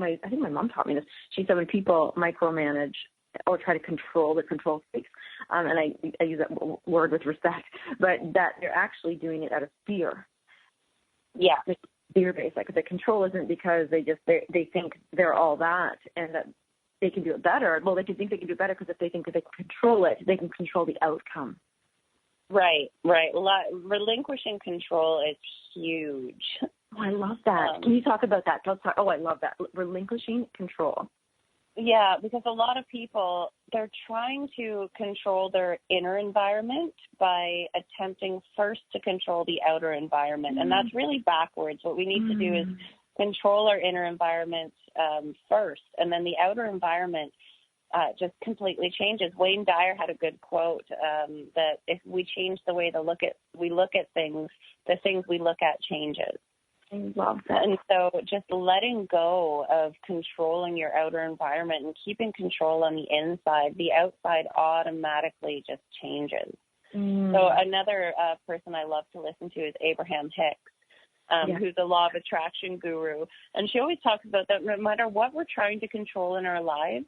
I think my mom taught me this. She said when people micromanage or try to control the control freaks, and I use that word with respect, but that they're actually doing it out of fear. Yeah. Fear-based, like the control isn't because they think they're all that and that they can do it better. Well, they can think they can do it better because if they think that they can control it, they can control the outcome. Right. Relinquishing control is huge. Oh, I love that. Can you talk about that? I love that. Relinquishing control. Yeah, because a lot of people, they're trying to control their inner environment by attempting first to control the outer environment. And that's really backwards. What we need to do is control our inner environment first, and then the outer environment just completely changes. Wayne Dyer had a good quote that if we change the way we look at things, the things we look at changes. I love that. And so just letting go of controlling your outer environment and keeping control on the inside, the outside automatically just changes. So another person I love to listen to is Abraham Hicks, who's a law of attraction guru. And she always talks about that no matter what we're trying to control in our lives,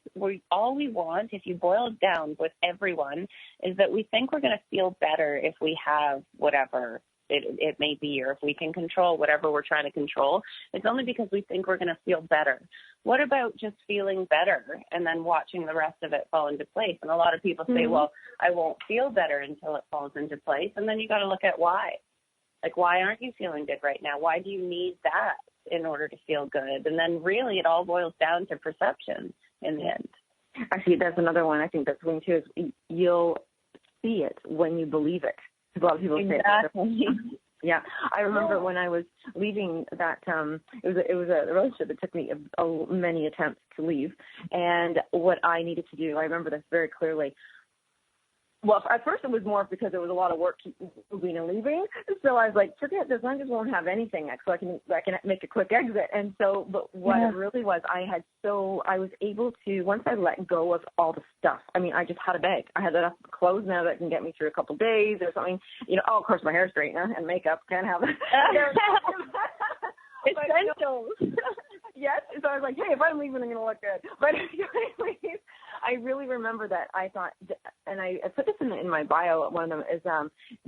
all we want, if you boil it down with everyone, is that we think we're going to feel better if we have whatever it may be, or if we can control whatever we're trying to control. It's only because we think we're going to feel better. What about just feeling better and then watching the rest of it fall into place? And a lot of people say, well, I won't feel better until it falls into place. And then you got to look at why. Like, why aren't you feeling good right now? Why do you need that in order to feel good? And then really it all boils down to perception in the end. Actually, that's another one I think that's going to is you'll see it when you believe it. A lot of people say exactly. Yeah, I remember when I was leaving that. It was a relationship that took me many attempts to leave, and what I needed to do, I remember this very clearly. Well, at first it was more because there was a lot of work moving and leaving. So I was like, forget this. I just won't have anything next, so I can make a quick exit. And so, but what it really was, I was able to, once I let go of all the stuff. I mean, I just had a bag. I had enough clothes now that can get me through a couple of days or something. Of course, my hair straightener and makeup can't have it. Essentials. Yes. So I was like, hey, if I'm leaving, I'm going to look good. But anyways, I really remember that I thought, and I put this in my bio, one of them is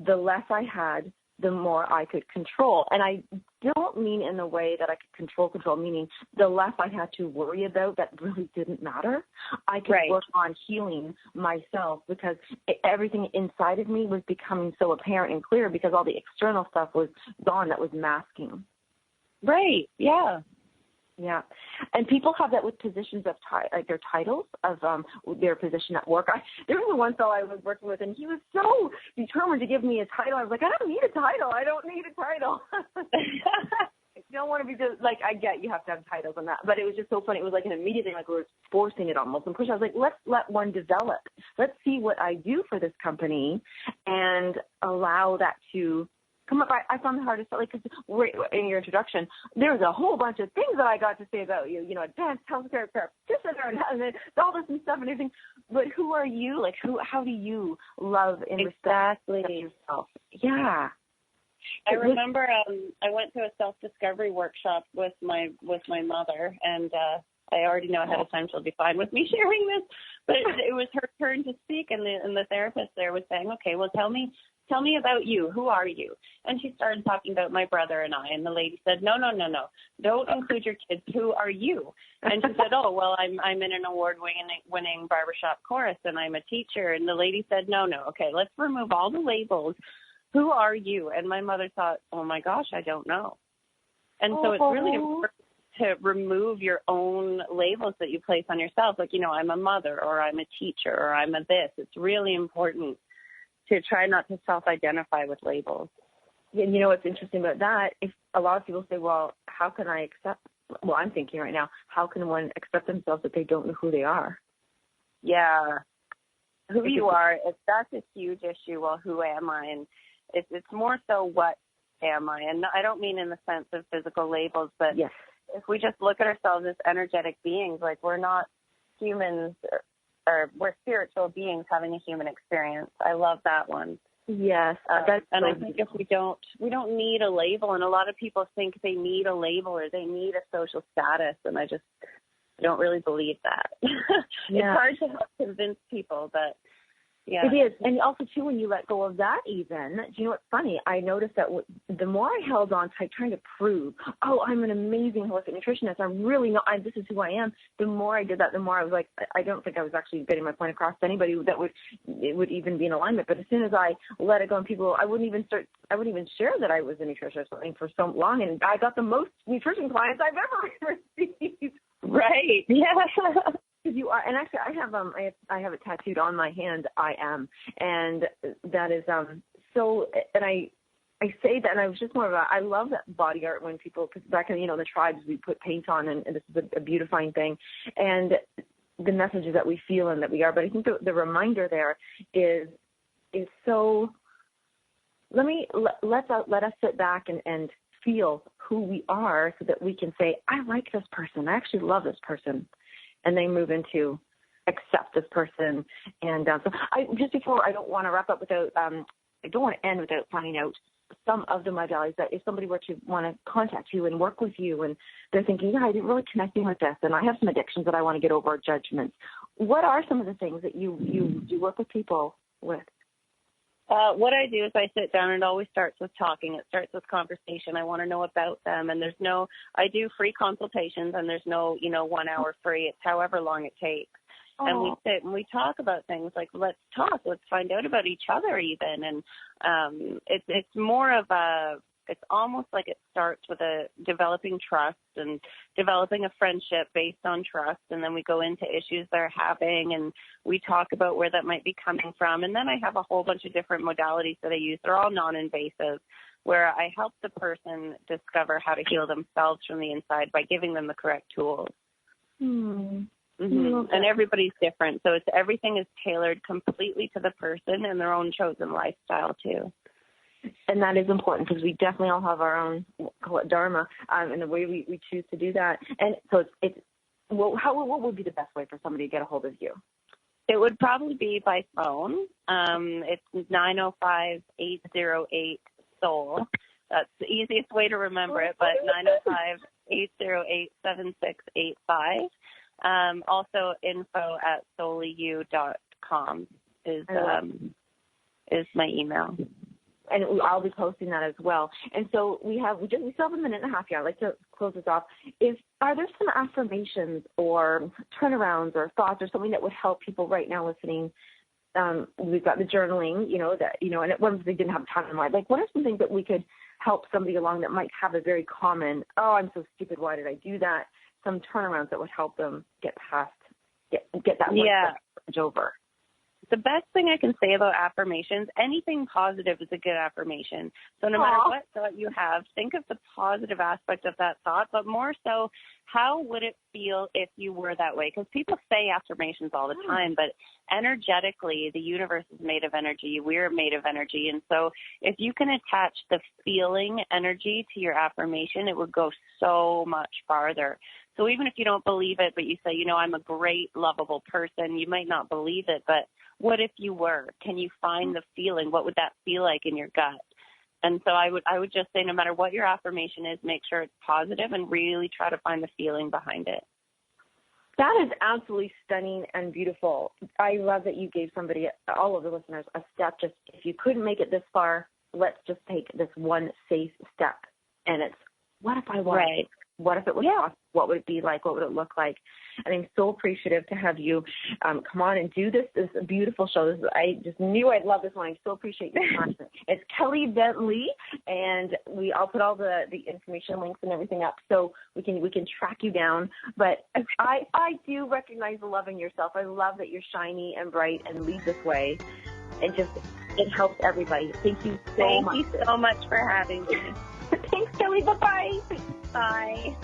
the less I had, the more I could control. And I don't mean in the way that I could control, meaning the less I had to worry about that really didn't matter. I could work on healing myself because everything inside of me was becoming so apparent and clear because all the external stuff was gone that was masking. Right, yeah. Yeah, and people have that with positions of like their titles of their position at work. There was one fellow I was working with, and he was so determined to give me a title. I was like, I don't need a title. don't want to be just, like, I get you have to have titles on that, but it was just so funny. It was like an immediate thing, like we were forcing it almost and pushing. I was like, let's let one develop. Let's see what I do for this company and allow that to come up. I found it hard to say, like, because in your introduction, there was a whole bunch of things that I got to say about you, you know, advanced health care practitioner and all this and stuff and everything. But who are you? Like, how do you love and respect yourself? Yeah. I remember I went to a self-discovery workshop with my mother, and I already know ahead of time she'll be fine with me sharing this, but it was her turn to speak, and the therapist there was saying, okay, well, tell me about you. Who are you? And she started talking about my brother and I, and the lady said, no, don't include your kids. Who are you? And she said, oh, well, I'm in an award-winning barbershop chorus, and I'm a teacher. And the lady said, no, okay, let's remove all the labels. Who are you? And my mother thought, oh, my gosh, I don't know. And so it's really important to remove your own labels that you place on yourself. Like, you know, I'm a mother, or I'm a teacher, or I'm a this. It's really important to try not to self-identify with labels. And you know what's interesting about that? If a lot of people say, well, how can I accept, well, I'm thinking right now, how can one accept themselves if they don't know who they are? Yeah. Who you are, that's a huge issue. Well, who am I? And it's more so what am I? And I don't mean in the sense of physical labels, but yes. If we just look at ourselves as energetic beings, like we're not humans or we're spiritual beings having a human experience. I love that one. Yes. And I think if we don't need a label, and a lot of people think they need a label or they need a social status, and I don't really believe that. It's hard to help convince people, but yeah. It is. And also, too, when you let go of that even, do you know what's funny? I noticed that the more I held on tight trying to prove, oh, I'm an amazing holistic nutritionist, I'm really not, this is who I am, the more I did that, the more I was like, I don't think I was actually getting my point across to anybody that would even be in alignment. But as soon as I let it go, and people, I wouldn't even share that I was a nutritionist for so long, and I got the most nutrition clients I've ever received. Right. Yeah. You are, and actually, I have it tattooed on my hand. I am, and that is so. And I say that, and I was just more of I love that body art when people, because back in the tribes we put paint on, and this is a beautifying thing, and the messages that we feel and that we are. But I think the reminder there is so. Let us sit back and feel who we are, so that we can say, I like this person. I actually love this person. And then move into accept this person. And so I don't want to wrap up without, I don't want to end without finding out some of the modalities that if somebody were to want to contact you and work with you, and they're thinking, I didn't really connect with this, and I have some addictions that I want to get over, judgments. What are some of the things that you do work with people with? What I do is I sit down, and it always starts with talking. It starts with conversation. I want to know about them, and I do free consultations, and there's no, 1 hour free. It's however long it takes. Oh. And we sit and we talk about things like, let's talk, let's find out about each other even. And it's more of it's almost like it starts with developing trust and developing a friendship based on trust. And then we go into issues they're having, and we talk about where that might be coming from. And then I have a whole bunch of different modalities that I use. They're all non-invasive, where I help the person discover how to heal themselves from the inside by giving them the correct tools. Mm-hmm. And everybody's different. So everything is tailored completely to the person and their own chosen lifestyle too. And that is important, because we definitely all have our own, call it dharma, and the way we choose to do that. And so what would be the best way for somebody to get a hold of you? It would probably be by phone. It's 905-808-SOUL. That's the easiest way to remember it, but 905-808-7685. Also info@soullyyou.com is my email. And I'll be posting that as well. And so we still have a minute and a half here. I'd like to close this off. Are there some affirmations or turnarounds or thoughts or something that would help people right now listening? We've got the journaling, and at once they didn't have time in mind. Like, what are some things that we could help somebody along that might have a very common, oh, I'm so stupid, why did I do that? Some turnarounds that would help them get past, get that one over. The best thing I can say about affirmations, anything positive is a good affirmation. So no matter what thought you have, think of the positive aspect of that thought, but more so, how would it feel if you were that way? Because people say affirmations all the time, but energetically, the universe is made of energy. We're made of energy. And so if you can attach the feeling energy to your affirmation, it would go so much farther. So even if you don't believe it, but you say, you know, I'm a great, lovable person, you might not believe it, but what if you were? Can you find the feeling? What would that feel like in your gut? And so I would just say, no matter what your affirmation is, make sure it's positive and really try to find the feeling behind it. That is absolutely stunning and beautiful. I love that you gave somebody, all of the listeners, a step. Just if you couldn't make it this far, let's just take this one safe step. And it's, what if I was? Right. What if it was possible? What would it be like? What would it look like? And I'm so appreciative to have you come on and do this. This is a beautiful show. I just knew I'd love this one. I so appreciate your time. It's Kelly Bentley, and I'll put all the information links and everything up so we can track you down. But I do recognize the love in yourself. I love that you're shiny and bright and lead this way. It helps everybody. Thank you so much. Thank you so much for having me. Thanks, Kelly. Bye-bye. Bye.